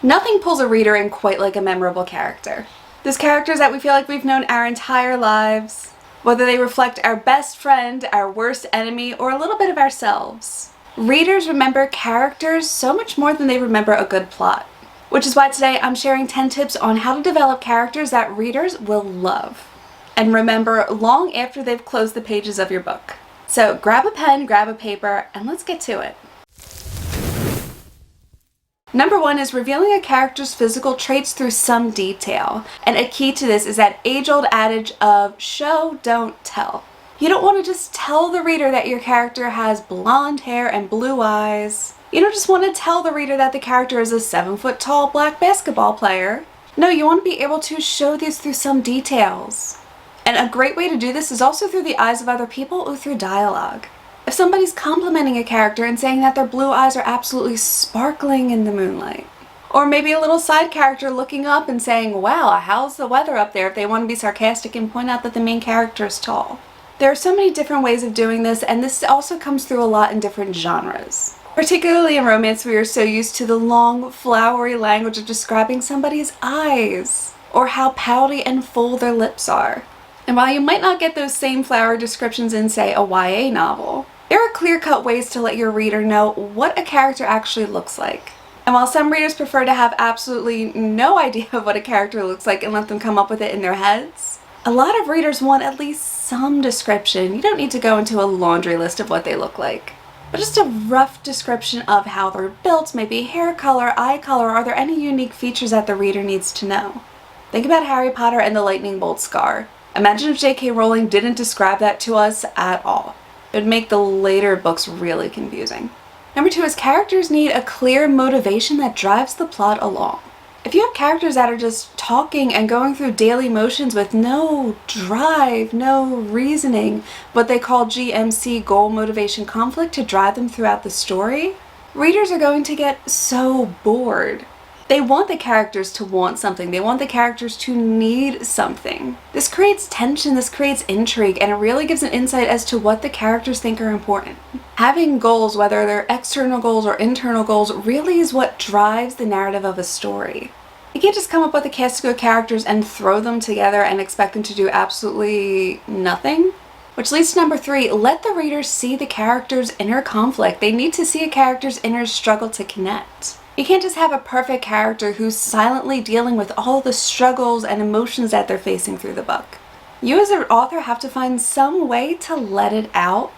Nothing pulls a reader in quite like a memorable character. Those characters that we feel like we've known our entire lives, whether they reflect our best friend, our worst enemy, or a little bit of ourselves. Readers remember characters so much more than they remember a good plot. Which is why today I'm sharing 10 tips on how to develop characters that readers will love and remember long after they've closed the pages of your book. So grab a pen, grab a paper, and let's get to it. Number 1 is revealing a character's physical traits through some detail. And a key to this is that age-old adage of show, don't tell. You don't want to just tell the reader that your character has blonde hair and blue eyes. You don't just want to tell the reader that the character is a 7-foot-tall black basketball player. No, you want to be able to show these through some details. And a great way to do this is also through the eyes of other people or through dialogue. If somebody's complimenting a character and saying that their blue eyes are absolutely sparkling in the moonlight. Or maybe a little side character looking up and saying, wow, how's the weather up there, if they want to be sarcastic and point out that the main character is tall. There are so many different ways of doing this, and this also comes through a lot in different genres. Particularly in romance, we are so used to the long, flowery language of describing somebody's eyes, or how pouty and full their lips are. And while you might not get those same flowery descriptions in, say, a YA novel, there are clear-cut ways to let your reader know what a character actually looks like. And while some readers prefer to have absolutely no idea of what a character looks like and let them come up with it in their heads, a lot of readers want at least some description. You don't need to go into a laundry list of what they look like, but just a rough description of how they're built, maybe hair color, eye color. Are there any unique features that the reader needs to know? Think about Harry Potter and the lightning bolt scar. Imagine if J.K. Rowling didn't describe that to us at all. It would make the later books really confusing. Number 2 is characters need a clear motivation that drives the plot along. If you have characters that are just talking and going through daily motions with no drive, no reasoning, what they call GMC, goal, motivation, conflict, to drive them throughout the story, readers are going to get so bored. They want the characters to want something. They want the characters to need something. This creates tension, this creates intrigue, and it really gives an insight as to what the characters think are important. Having goals, whether they're external goals or internal goals, really is what drives the narrative of a story. You can't just come up with a cast of good characters and throw them together and expect them to do absolutely nothing. Which leads to number 3, let the reader see the character's inner conflict. They need to see a character's inner struggle to connect. You can't just have a perfect character who's silently dealing with all the struggles and emotions that they're facing through the book. You as an author have to find some way to let it out,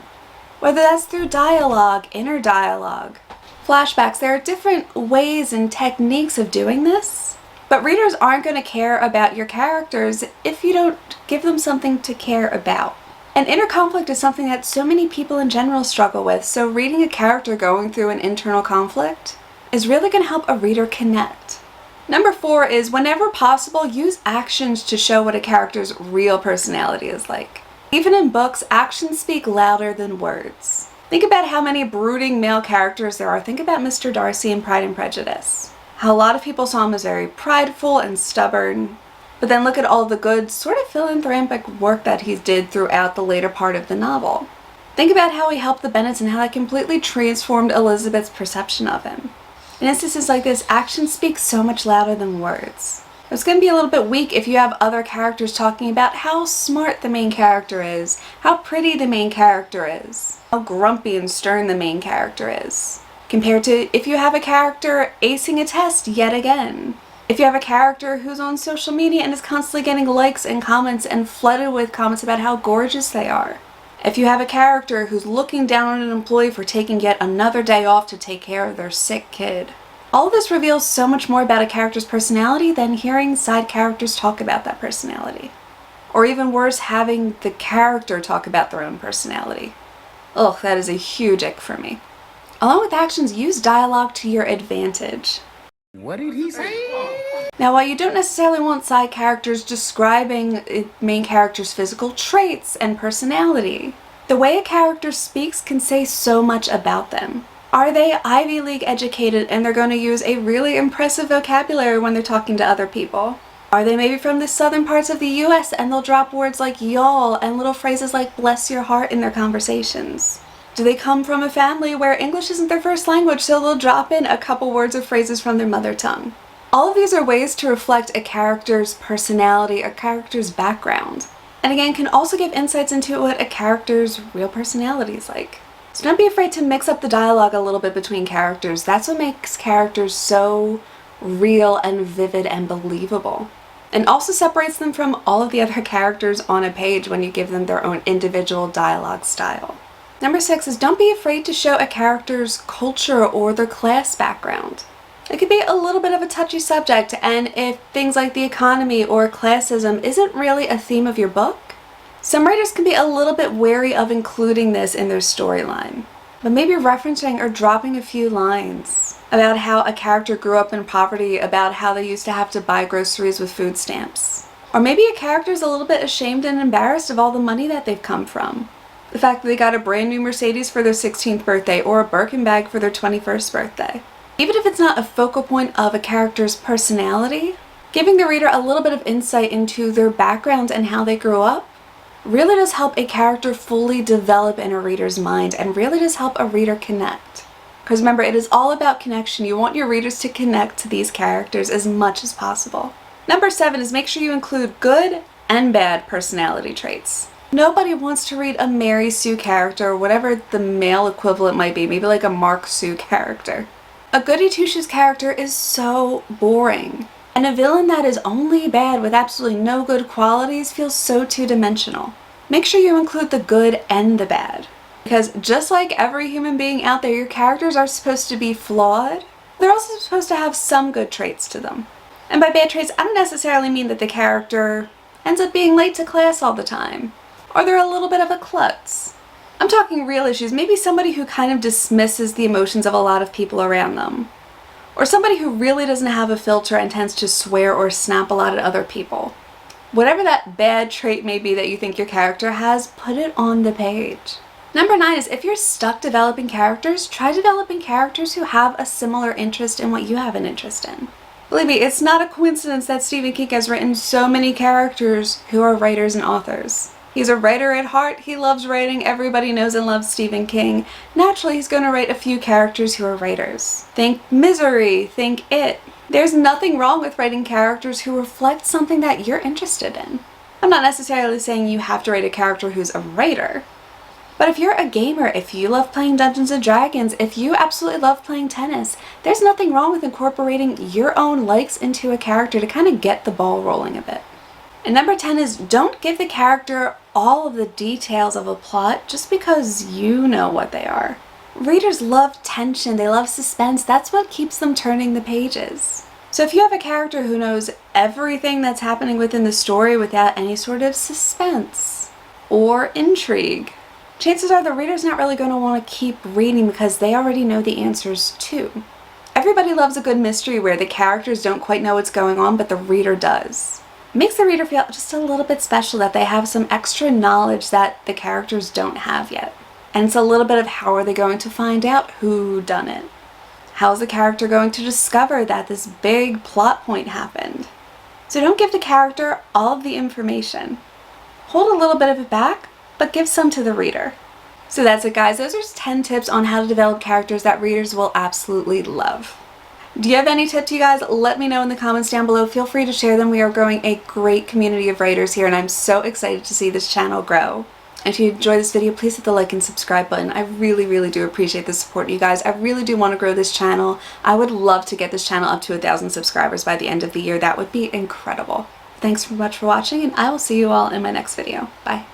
whether that's through dialogue, inner dialogue, flashbacks. There are different ways and techniques of doing this, but readers aren't going to care about your characters if you don't give them something to care about. And inner conflict is something that so many people in general struggle with, so reading a character going through an internal conflict is really going to help a reader connect. Number 4 is, whenever possible, use actions to show what a character's real personality is like. Even in books, actions speak louder than words. Think about how many brooding male characters there are. Think about Mr. Darcy in Pride and Prejudice. How a lot of people saw him as very prideful and stubborn, but then look at all the good, sort of philanthropic work that he did throughout the later part of the novel. Think about how he helped the Bennets and how that completely transformed Elizabeth's perception of him. In instances like this, actions speak so much louder than words. It's going to be a little bit weak if you have other characters talking about how smart the main character is, how pretty the main character is, how grumpy and stern the main character is, compared to if you have a character acing a test yet again. If you have a character who's on social media and is constantly getting likes and comments and flooded with comments about how gorgeous they are. If you have a character who's looking down on an employee for taking yet another day off to take care of their sick kid. All of this reveals so much more about a character's personality than hearing side characters talk about that personality. Or even worse, having the character talk about their own personality. Ugh, that is a huge ick for me. Along with actions, use dialogue to your advantage. What did he say? Now, while you don't necessarily want side characters describing main character's physical traits and personality, the way a character speaks can say so much about them. Are they Ivy League educated and they're going to use a really impressive vocabulary when they're talking to other people? Are they maybe from the southern parts of the US and they'll drop words like y'all and little phrases like bless your heart in their conversations? Do they come from a family where English isn't their first language, so they'll drop in a couple words or phrases from their mother tongue? All of these are ways to reflect a character's personality or character's background. And again, can also give insights into what a character's real personality is like. So don't be afraid to mix up the dialogue a little bit between characters. That's what makes characters so real and vivid and believable. And also separates them from all of the other characters on a page when you give them their own individual dialogue style. Number 6 is don't be afraid to show a character's culture or their class background. It could be a little bit of a touchy subject, and if things like the economy or classism isn't really a theme of your book, some writers can be a little bit wary of including this in their storyline. But maybe referencing or dropping a few lines about how a character grew up in poverty, about how they used to have to buy groceries with food stamps. Or maybe a character is a little bit ashamed and embarrassed of all the money that they've come from. The fact that they got a brand new Mercedes for their 16th birthday or a Birkin bag for their 21st birthday. Even if it's not a focal point of a character's personality, giving the reader a little bit of insight into their background and how they grew up really does help a character fully develop in a reader's mind and really does help a reader connect. Because remember, it is all about connection. You want your readers to connect to these characters as much as possible. Number 7 is make sure you include good and bad personality traits. Nobody wants to read a Mary Sue character or whatever the male equivalent might be, maybe like a Mark Sue character. A goody two-shoes character is so boring, and a villain that is only bad with absolutely no good qualities feels so two-dimensional. Make sure you include the good and the bad, because just like every human being out there, your characters are supposed to be flawed. They're also supposed to have some good traits to them. And by bad traits, I don't necessarily mean that the character ends up being late to class all the time, or they're a little bit of a klutz. I'm talking real issues, maybe somebody who kind of dismisses the emotions of a lot of people around them. Or somebody who really doesn't have a filter and tends to swear or snap a lot at other people. Whatever that bad trait may be that you think your character has, put it on the page. Number 9 is if you're stuck developing characters, try developing characters who have a similar interest in what you have an interest in. Believe me, it's not a coincidence that Stephen King has written so many characters who are writers and authors. He's a writer at heart, he loves writing, everybody knows and loves Stephen King. Naturally, he's going to write a few characters who are writers. Think Misery, think It. There's nothing wrong with writing characters who reflect something that you're interested in. I'm not necessarily saying you have to write a character who's a writer, but if you're a gamer, if you love playing Dungeons & Dragons, if you absolutely love playing tennis, there's nothing wrong with incorporating your own likes into a character to kind of get the ball rolling a bit. And number 10 is don't give the character all of the details of a plot just because you know what they are. Readers love tension, they love suspense, that's what keeps them turning the pages. So if you have a character who knows everything that's happening within the story without any sort of suspense or intrigue, chances are the reader's not really going to want to keep reading because they already know the answers too. Everybody loves a good mystery where the characters don't quite know what's going on, but the reader does. It makes the reader feel just a little bit special that they have some extra knowledge that the characters don't have yet. And it's a little bit of how are they going to find out who done it? How is the character going to discover that this big plot point happened? So don't give the character all of the information. Hold a little bit of it back, but give some to the reader. So that's it, guys. Those are 10 tips on how to develop characters that readers will absolutely love. Do you have any tips, you guys? Let me know in the comments down below. Feel free to share them. We are growing a great community of writers here, and I'm so excited to see this channel grow. And if you enjoyed this video, please hit the like and subscribe button. I really, really do appreciate the support, you guys. I really do want to grow this channel. I would love to get this channel up to 1,000 subscribers by the end of the year. That would be incredible. Thanks so much for watching, and I will see you all in my next video. Bye.